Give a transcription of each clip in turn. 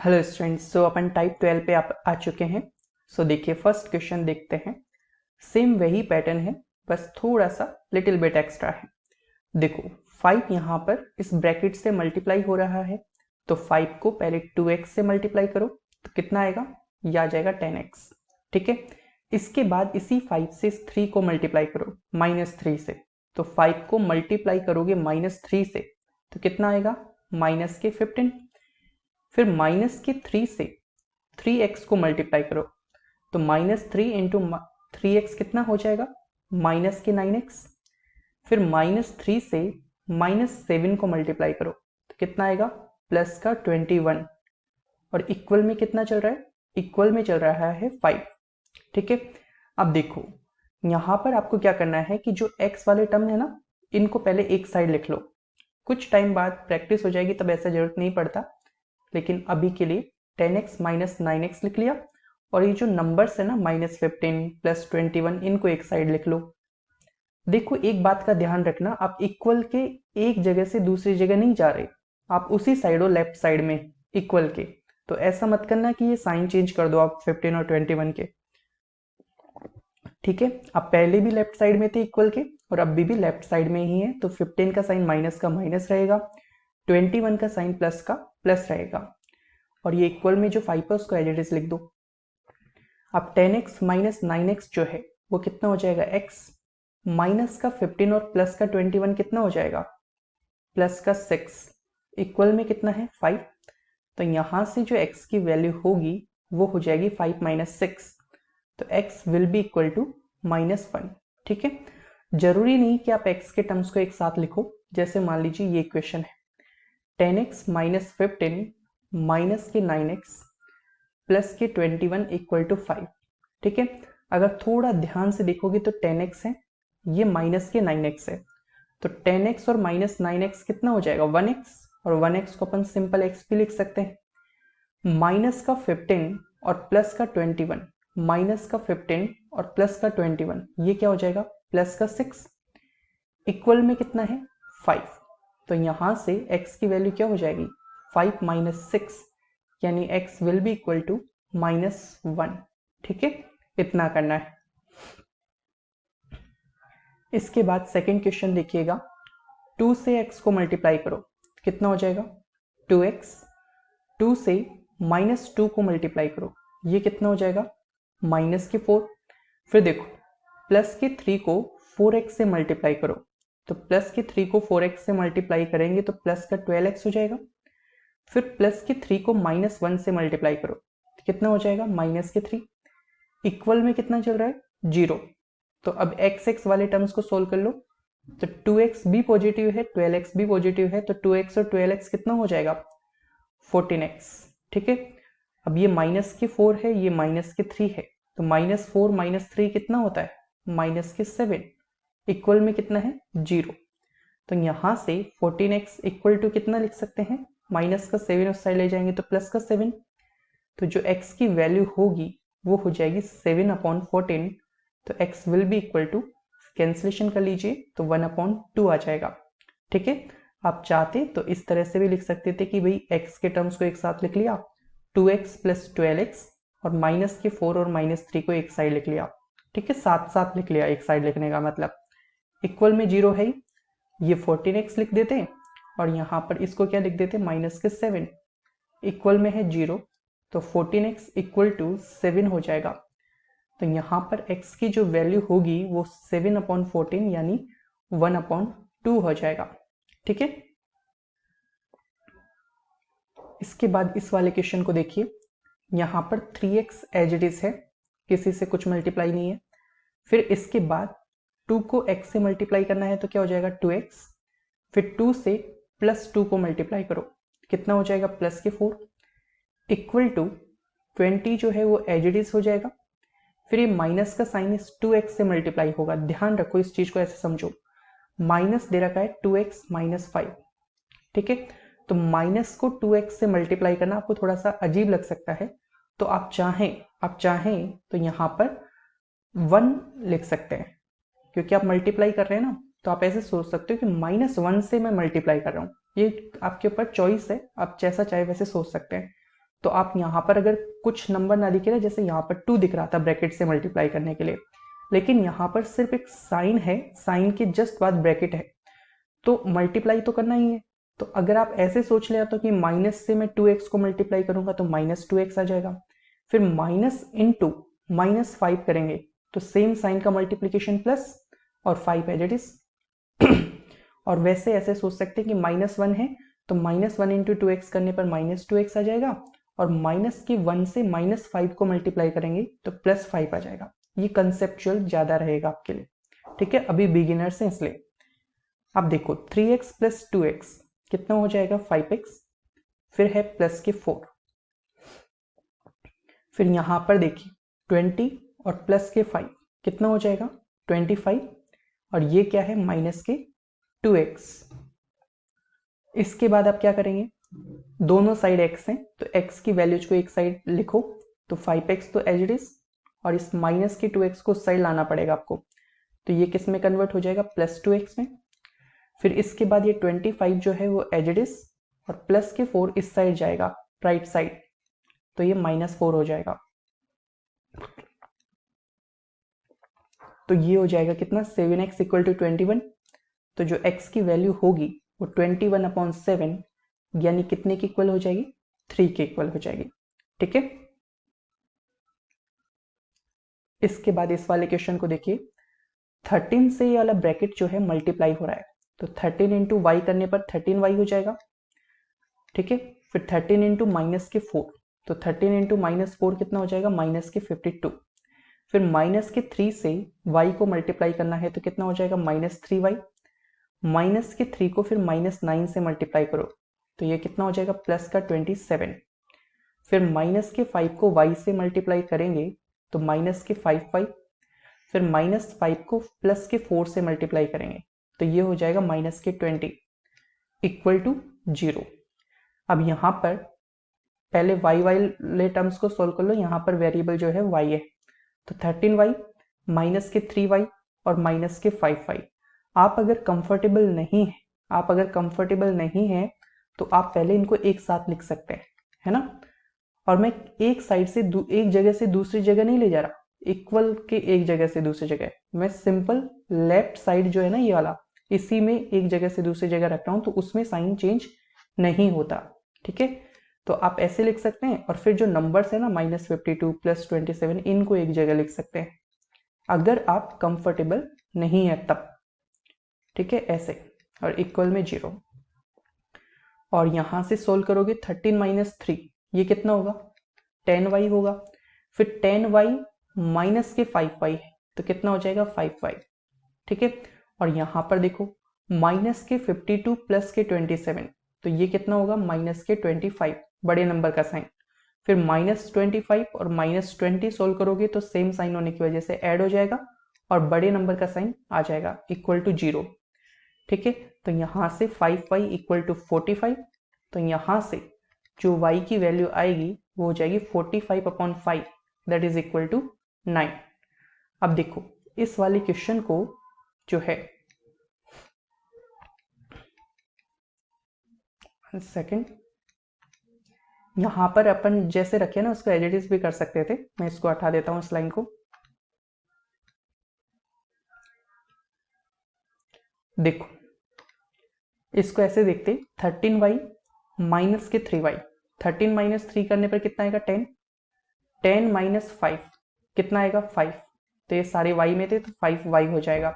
Hello students, सो अपन type 12 पे आप आ चुके हैं। सो देखिए फर्स्ट क्वेश्चन देखते हैं। सेम वही पैटर्न है, बस थोड़ा सा लिटिल बिट एक्स्ट्रा है। देखो 5 यहाँ पर इस ब्रैकेट से मल्टीप्लाई हो रहा है, तो 5 को पहले 2x से मल्टीप्लाई करो तो कितना आएगा, यह आ जाएगा 10x। ठीक है, इसके बाद इसी 5 से 3 को मल्टीप्लाई करो -3 से, तो 5 को मल्टीप्लाई करोगे -3 से तो कितना आएगा, -15। फिर -3 से 3x को मल्टीप्लाई करो तो -3 इंटू 3x कितना हो जाएगा, -9x। फिर -3 से -7 को मल्टीप्लाई करो तो कितना आएगा, +21। और इक्वल में कितना चल रहा है, इक्वल में चल रहा है 5। ठीक है, अब देखो यहां पर आपको क्या करना है कि जो x वाले टर्म है ना, इनको पहले एक साइड लिख लो। कुछ टाइम बाद प्रैक्टिस हो जाएगी तब ऐसा जरूरत नहीं पड़ता, लेकिन अभी के लिए 10x - 9x लिख लिया। और ये जो नंबर्स है ना, -15 +21, इनको एक साइड लिख लो। देखो एक बात का ध्यान रखना, आप इक्वल के एक जगह से दूसरी जगह नहीं जा रहे, आप उसी साइड हो, लेफ्ट साइड में इक्वल के। तो ऐसा मत करना कि ये साइन चेंज कर दो आप 15 और 21 के। ठीक है, आप पहले भी लेफ्ट साइड में थे इक्वल के और अभी भी लेफ्ट साइड में ही है, तो 15 का साइन माइनस का माइनस रहेगा, 21 का साइन प्लस का प्लस रहेगा। और ये इक्वल में जो 5 है उसको एज इट इज लिख दो। अब 10x - 9x जो है वो कितना हो जाएगा, x माइनस का 15 और प्लस का 21 कितना हो जाएगा, प्लस का 6, इक्वल में कितना है 5। तो यहां से जो x की वैल्यू होगी वो हो जाएगी 5 - 6, तो x will be equal to -1। ठीक है, जरूरी नहीं कि आप x के टर्म्स को एक साथ लिखो। जैसे मान लीजिए ये इक्वेशन है, 10x - 15 माइनस के 9x प्लस के 21 इक्वल टू 5। ठीक है, अगर थोड़ा ध्यान से देखोगे तो 10x है, ये माइनस के 9x है, तो 10x और -9x कितना हो जाएगा, 1x। और 1x को अपन सिंपल x भी लिख सकते हैं। माइनस का 15 और प्लस का 21, माइनस का 15 और प्लस का 21, ये क्या हो जाएगा, प्लस का 6, इक्वल में कितना है 5। तो यहां से x की वैल्यू क्या हो जाएगी, 5 - 6, यानी x will be equal to -1। ठीक है, इतना करना है। इसके बाद सेकंड क्वेश्चन देखिएगा, 2 से x को मल्टीप्लाई करो कितना हो जाएगा, 2x। 2 से -2 को मल्टीप्लाई करो, ये कितना हो जाएगा, -4। फिर देखो प्लस के 3 को 4x से मल्टीप्लाई करो, तो प्लस के 3 को 4x से मल्टीप्लाई करेंगे तो प्लस का 12x हो जाएगा। फिर प्लस के 3 को -1 से मल्टीप्लाई करो तो कितना हो जाएगा, -3, इक्वल में कितना चल रहा है, 0। तो अब x वाले टर्म्स को सोल्व कर लो, तो 2x भी पॉजिटिव है, 12x भी पॉजिटिव है, तो 2x और 12x कितना हो जाएगा, 14x। ठीक है, अब ये -4 है, ये -3 है, तो -4 - 3 कितना होता है, -7, इक्वल में कितना है, 0। तो यहां से 14x इक्वल टू कितना लिख सकते हैं, -7 उस साइड ले जाएंगे तो +7। तो जो x की वैल्यू होगी वो हो जाएगी 7/14। तो x will be equal to, cancellation कर लीजिए तो 1/2 आ जाएगा। ठीक है, आप चाहते तो इस तरह से भी लिख सकते थे कि भाई x के टर्म्स को एक साथ लिख लिया, 2x + 12x, और -4 और -3 को एक साइड लिख लिया। ठीक है, साथ साथ लिख लिया, एक साइड लिखने का मतलब। इक्वल में 0 है, ये 14x लिख देते और यहाँ पर इसको क्या लिख देते, -7, इक्वल में है 0, तो 14x इक्वल टू 7 हो जाएगा। तो यहाँ पर x की जो वैल्यू होगी वो 7/14 यानी 1/2 हो जाएगा। ठीक है, इसके बाद इस वाले क्वेश्चन को देखिए, यहाँ पर 3x एज इट इज है, किसी से कुछ मल्टीप्लाई नहीं है। फिर इसके बाद 2 को x से मल्टीप्लाई करना है तो क्या हो जाएगा, 2x। फिर 2 से +2 को मल्टीप्लाई करो, कितना हो जाएगा, +4, इक्वल टू 20 जो है वो एज इट इज हो जाएगा। फिर ये माइनस का साइन इस 2x से मल्टीप्लाई होगा, ध्यान रखो इस चीज को, ऐसे समझो, माइनस दे रखा है 2x - 5। ठीक है, तो माइनस को 2x से मल्टीप्लाई करना आपको थोड़ा सा अजीब लग सकता है, तो आप चाहें तो यहाँ पर 1 लिख सकते हैं, क्योंकि आप मल्टीप्लाई कर रहे हैं ना, तो आप ऐसे सोच सकते हो कि -1 से मैं मल्टीप्लाई कर रहा हूँ। ये आपके ऊपर चॉइस है, आप जैसा चाहे वैसे सोच सकते हैं। तो आप यहाँ पर अगर कुछ नंबर ना दिखे ना, जैसे यहाँ पर 2 दिख रहा था ब्रैकेट से मल्टीप्लाई करने के लिए, लेकिन यहाँ पर सिर्फ एक साइन है, साइन के जस्ट बाद ब्रैकेट है, तो मल्टीप्लाई तो करना ही है। तो अगर आप ऐसे सोच ले तो कि माइनस से मैं 2x को मल्टीप्लाई करूंगा तो -2x आ जाएगा, फिर माइनस इंटू -5 करेंगे तो सेम साइन का मल्टीप्लीकेशन प्लस और 5 एज इट इज। और वैसे ऐसे सोच सकते हैं कि -1 है तो -1 इंटू 2x करने पर -2x आ जाएगा, और -1 से -5 को मल्टीप्लाई करेंगे तो +5 आ जाएगा। ये कंसेप्चुअल ज्यादा रहेगा आपके लिए, ठीक है, अभी बिगिनर्स हैं इसलिए। अब देखो 3x + 2x कितना हो जाएगा 5x, फिर है प्लस के 4, फिर यहां पर देखिए 20 और प्लस के 5 कितना हो जाएगा 25, और ये क्या है माइनस के 2x। इसके बाद आप क्या करेंगे, दोनों साइड x हैं तो x की वैल्यूज को एक साइड लिखो, तो 5x तो एज इट इज, और इस माइनस के 2x को साइड लाना पड़ेगा आपको, तो ये किस में कन्वर्ट हो जाएगा +2x में। फिर इसके बाद ये 25 जो है वो एज इट इज, और प्लस के 4 इस साइड जाएगा राइट साइड, तो ये -4 हो जाएगा। तो ये हो जाएगा कितना 7x = 21, तो जो x की वैल्यू होगी वो 21/7 यानी कितने की इक्वल हो जाएगी 3 के इक्वल हो जाएगी, ठीक है। इसके बाद इस वाले क्वेश्चन को देखिए, 13 से ये वाला ब्रैकेट जो है मल्टीप्लाई हो रहा है, तो 13 इंटू वाई करने पर 13y हो जाएगा, ठीक है। फिर 13 इंटू -4, तो 13 इंटू -4 कितना हो जाएगा -52। फिर -3 से y को मल्टीप्लाई करना है तो कितना हो जाएगा -3y, -3 को फिर -9 से मल्टीप्लाई करो तो ये कितना हो जाएगा +27। फिर -5 को y से मल्टीप्लाई करेंगे तो -5y, फिर -5 को +4 से मल्टीप्लाई करेंगे तो ये हो जाएगा -20 = 0। अब यहाँ पर पहले y वाले टर्म्स को सोल्व कर लो, यहाँ पर वेरिएबल जो है y है, तो 13y -3y और -5y। आप अगर कंफर्टेबल नहीं है तो आप पहले इनको एक साथ लिख सकते हैं, है ना। और मैं एक साइड से एक जगह से दूसरी जगह नहीं ले जा रहा, इक्वल के एक जगह से दूसरी जगह, मैं सिंपल लेफ्ट साइड जो है ना ये वाला, इसी में एक जगह से दूसरी जगह रख रहा हूं, तो उसमें साइन चेंज नहीं होता, ठीक है। तो आप ऐसे लिख सकते हैं, और फिर जो नंबर्स है ना -52 +27 इनको एक जगह लिख सकते हैं अगर आप कंफर्टेबल नहीं है तब, ठीक है, ऐसे, और इक्वल में 0। और यहां से सोल्व करोगे 13 - 3 ये कितना होगा 10y होगा, फिर 10y माइनस के 5y है तो कितना हो जाएगा 5y, ठीक है। और यहां पर देखो -52 + 27 तो ये कितना होगा -25, बड़े नंबर का साइन, फिर -25 और -20 सोल्व करोगे तो सेम साइन होने की वजह से ऐड हो जाएगा और बड़े नंबर का साइन आ जाएगा = 0, ठीक है। तो यहां से 5y = 45, तो यहां से जो y की वैल्यू आएगी वो हो जाएगी 45/5 दैट इज इक्वल टू 9। अब देखो इस वाले क्वेश्चन को जो है सेकंड, यहां पर अपन जैसे रखे ना उसको एडिटिव भी कर सकते थे, मैं इसको हटा देता हूं इस लाइन को। देखो इसको ऐसे देखते 13y माइनस के 3y, 13 - 3 करने पर कितना आएगा 10, 10 - 5 कितना आएगा 5, तो ये सारे y में थे तो 5y हो जाएगा।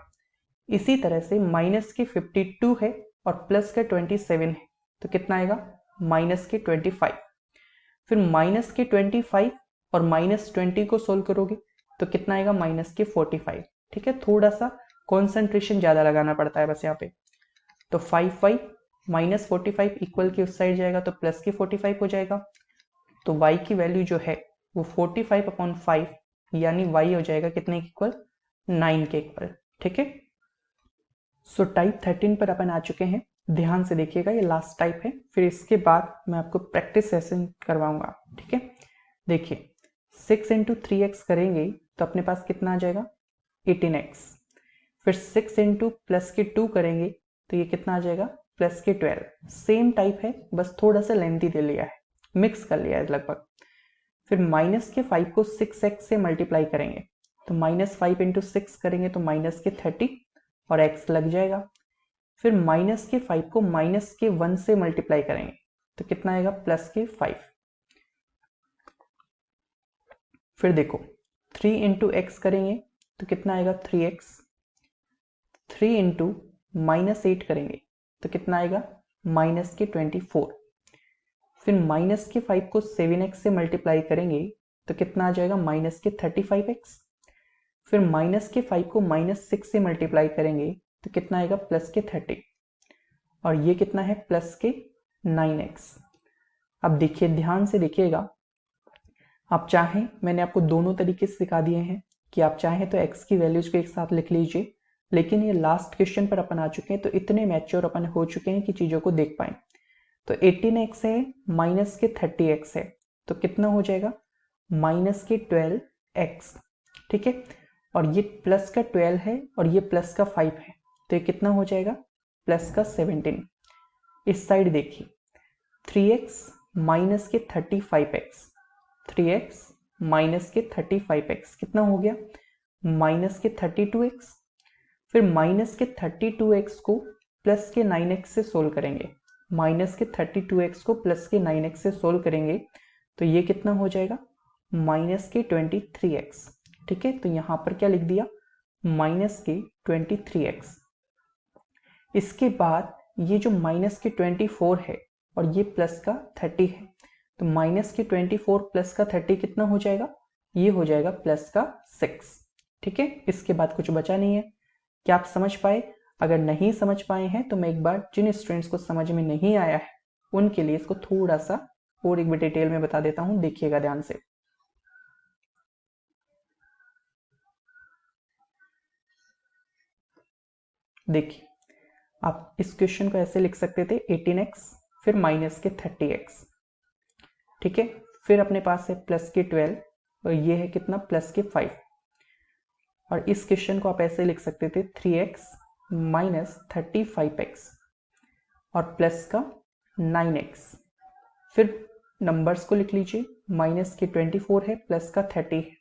इसी तरह से माइनस के 52 है और प्लस के 27 है तो कितना आएगा -25, फिर -25 और -20 को सोल्व करोगे तो कितना आएगा -45, ठीक है। थोड़ा सा कॉन्सेंट्रेशन ज्यादा लगाना पड़ता है बस यहाँ पे, तो 5y -45 इक्वल के उस साइड जाएगा तो प्लस के 45 हो जाएगा, तो y की वैल्यू जो है वो 45/5 यानी y हो जाएगा कितने के इक्वल 9 के इक्वल, ठीक है। सो टाइप 13 पर अपन आ चुके हैं, ध्यान से देखिएगा ये लास्ट टाइप है, फिर इसके बाद मैं आपको प्रैक्टिस सेशन करवाऊंगा, ठीक है। देखिए 6 × 3x करेंगे तो अपने पास कितना आ जाएगा 18x, फिर 6 × +2 करेंगे तो ये कितना आ जाएगा +12। सेम टाइप है बस थोड़ा सा लेंथी दे लिया है, मिक्स कर लिया है लगभग। फिर माइनस के 5 को 6x से मल्टीप्लाई करेंगे, तो -5 इंटू 6 करेंगे तो माइनस के 30 और x लग जाएगा। फिर माइनस के 5 को माइनस के 1 से मल्टीप्लाई करेंगे तो कितना आएगा, प्लस के 5। फिर देखो 3 इंटू एक्स करेंगे तो कितना आएगा, 3x। 3 इंटू -8 करेंगे तो कितना आएगा, माइनस के 24। फिर माइनस के 5 को 7x से मल्टीप्लाई करेंगे तो कितना आ जाएगा, माइनस के 35x। फिर माइनस के 5 को -6 से मल्टीप्लाई करेंगे तो कितना आएगा, प्लस के 30। और ये कितना है, प्लस के 9x। अब देखिए, ध्यान से देखिएगा, आप चाहें, मैंने आपको दोनों तरीके से सिखा दिए हैं कि आप चाहें तो x की वैल्यूज को एक साथ लिख लीजिए, लेकिन ये लास्ट क्वेश्चन पर अपन आ चुके हैं तो इतने मैच्योर अपन हो चुके हैं कि चीजों को देख पाए। तो 18x है माइनस के 30x है तो कितना हो जाएगा, माइनस के 12x। ठीक है, और ये प्लस का 12 है और ये प्लस का 5 है तो ये कितना हो जाएगा, प्लस का 17। इस साइड देखिए, 3x माइनस के 35x, 3x माइनस के 35x कितना हो गया, माइनस के 32x। फिर माइनस के 32x को प्लस के 9x से सोल्व करेंगे, माइनस के 32x को प्लस के 9x से सोल्व करेंगे तो ये कितना हो जाएगा, माइनस के 23x। ठीक है, तो यहां पर क्या लिख दिया, माइनस के 23x। इसके बाद ये जो माइनस के 24 है और ये प्लस का 30 है तो माइनस के 24 प्लस का 30 कितना हो जाएगा, ये हो जाएगा प्लस का 6। ठीक है, इसके बाद कुछ बचा नहीं है। क्या आप समझ पाए? अगर नहीं समझ पाए हैं तो मैं एक बार जिन स्टूडेंट्स को समझ में नहीं आया है उनके लिए इसको थोड़ा सा और एक बार डिटेल में बता देता हूं, देखिएगा ध्यान से। देखिए, आप इस क्वेश्चन को ऐसे लिख सकते थे, 18x फिर माइनस के 30x। ठीक है, फिर अपने पास है प्लस के 12 और ये है कितना, प्लस के 5। और इस क्वेश्चन को आप ऐसे लिख सकते थे, 3x माइनस 35x और प्लस का 9x। फिर नंबर्स को लिख लीजिए, माइनस के 24 है प्लस का 30 है।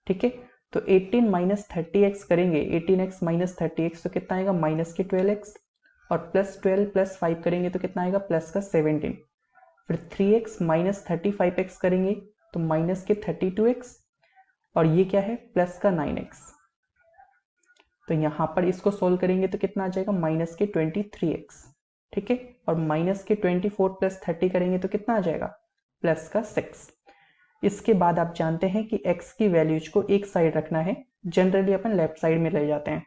ठीक है, तो 18 माइनस 30x करेंगे, 18x माइनस 30x तो कितना आएगा, माइनस के 12x। और प्लस 12 प्लस 5 करेंगे तो कितना आएगा, प्लस का 17। फिर 3x माइनस 35x करेंगे तो माइनस के 32x और ये क्या है, प्लस का 9x। तो यहां पर इसको सोल्व करेंगे तो कितना आ जाएगा, माइनस के 23x। ठीक है, और माइनस के 24 प्लस 30 करेंगे तो कितना आ जाएगा, प्लस का 6। इसके बाद आप जानते हैं कि x की वैल्यूज को एक साइड रखना है, जनरली अपन लेफ्ट साइड में ले जाते हैं।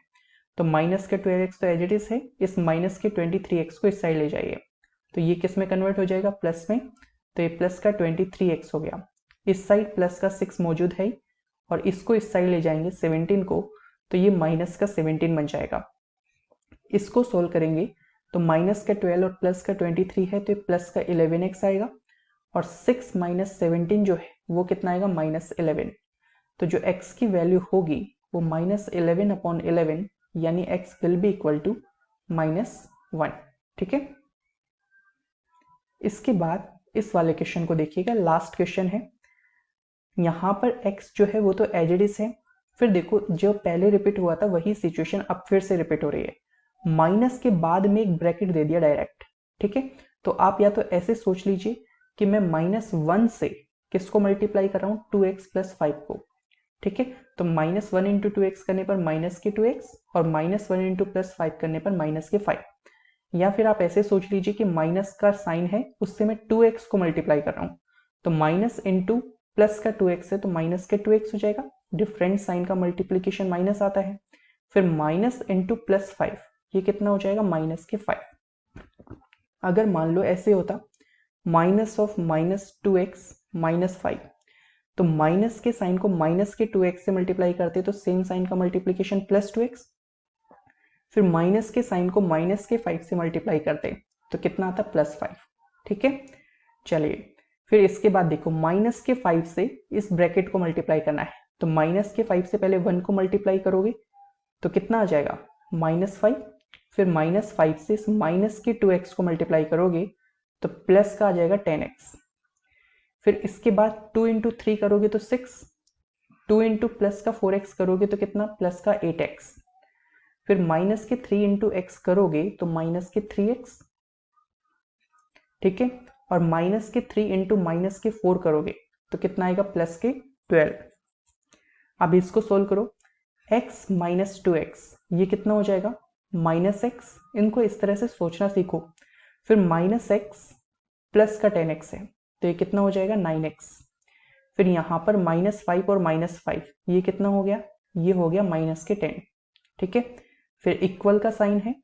तो माइनस के 12x तो एज इट इज है, इस माइनस के 23x को इस साइड ले जाइए तो ये किस में कन्वर्ट हो जाएगा, प्लस में। तो ये प्लस का 23x हो गया। इस साइड प्लस का 6 मौजूद है और इसको इस साइड ले जाएंगे 17 को तो ये माइनस का 17 बन जाएगा। इसको सोल्व करेंगे तो माइनस का 12 और प्लस का 23 है तो ये प्लस का 11x आएगा और 6 माइनस 17 जो है वो कितना आएगा, माइनस 11। तो जो x की वैल्यू होगी वो माइनस 11 अपॉन 11 यानी x will be equal to -1। ठीक है, इसके बाद इस वाले क्वेश्चन को देखिएगा, लास्ट क्वेश्चन है। यहां पर x जो है वो तो एज इट इज है। फिर देखो, जो पहले रिपीट हुआ था वही सिचुएशन अब फिर से रिपीट हो रही है। माइनस के बाद में एक ब्रैकेट दे दिया डायरेक्ट। ठीक है, तो आप या तो ऐसे सोच लीजिए कि मैं -1 से किसको मल्टीप्लाई कर रहा हूं, 2x प्लस 5 को। ठीक है, तो -1 इंटू 2x करने पर माइनस के 2x और -1 इंटू प्लस 5 करने पर माइनस के 5। या फिर आप ऐसे सोच लीजिए कि माइनस का साइन है उससे मैं 2x को मल्टीप्लाई कर रहा हूं तो माइनस इंटू प्लस का 2x है तो माइनस के 2x हो जाएगा। डिफरेंट साइन का मल्टीप्लीकेशन माइनस आता है। फिर माइनस इंटू प्लस 5 ये कितना हो जाएगा, माइनस के 5। अगर मान लो ऐसे होता, माइनस ऑफ -2x माइनस 5 तो माइनस के साइन को माइनस के 2x से मल्टीप्लाई करते तो सेम साइन का मल्टीप्लीकेशन प्लस 2x। फिर माइनस के साइन को माइनस के 5 से मल्टीप्लाई करते तो कितना आता, +5। ठीक है, चलिए फिर इसके बाद देखो, माइनस के 5 से इस ब्रैकेट को मल्टीप्लाई करना है तो माइनस के 5 से पहले 1 को मल्टीप्लाई करोगे तो कितना आ जाएगा, -5। फिर -5 से इस माइनस के 2x को मल्टीप्लाई करोगे तो प्लस का आ जाएगा 10x। फिर इसके बाद 2 इंटू 3 करोगे तो 6, 2 इंटू प्लस का 4x करोगे तो कितना, प्लस का 8x, फिर माइनस के 3 इंटू एक्स करोगे तो माइनस के 3x, ठीक है, और माइनस के 3 इंटू माइनस के 4 करोगे तो कितना आएगा, प्लस के 12। अब इसको सोल्व करो, x माइनस 2x ये कितना हो जाएगा, माइनस एक्स, इनको इस तरह से सोचना सीखो। फिर माइनस एक्स प्लस का 10x है तो ये कितना हो जाएगा, 9x। फिर यहाँ पर -5 और -5 ये कितना हो गया, ये हो गया माइनस के 10, ठीक है। फिर इक्वल का साइन है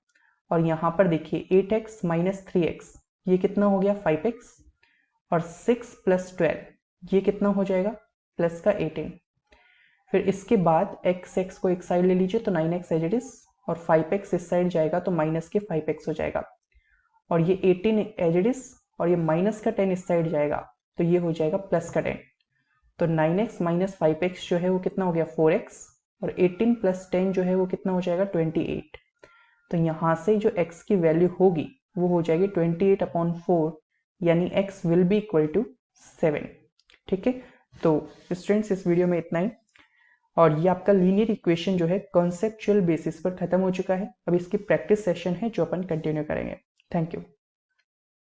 और यहाँ पर देखिए 8x माइनस 3x ये कितना हो गया, 5x, और 6 प्लस 12 ये कितना हो जाएगा, प्लस का 18। फिर इसके बाद x को एक साइड ले लीजिए तो 9x एज इट इज, और 5x इस साइड जाएगा तो माइनस के 5x हो जाएगा, और ये 18 एज इट इज, और ये माइनस का 10 इस साइड जाएगा तो ये हो जाएगा प्लस का 10। तो 9x माइनस 5x जो है वो कितना हो गया, 4x, और 18 प्लस 10 जो है वो कितना हो जाएगा, 28। तो यहाँ से जो x की वैल्यू होगी वो हो जाएगी 28/4, यानी x will be equal to 7, ठीक है। तो स्टूडेंट्स इस वीडियो में इतना ही, और ये आपका लीनियर इक्वेशन जो है कॉन्सेप्चुअल बेसिस पर खत्म हो चुका है। अब इसकी प्रैक्टिस सेशन है जो अपन कंटिन्यू करेंगे। Thank you.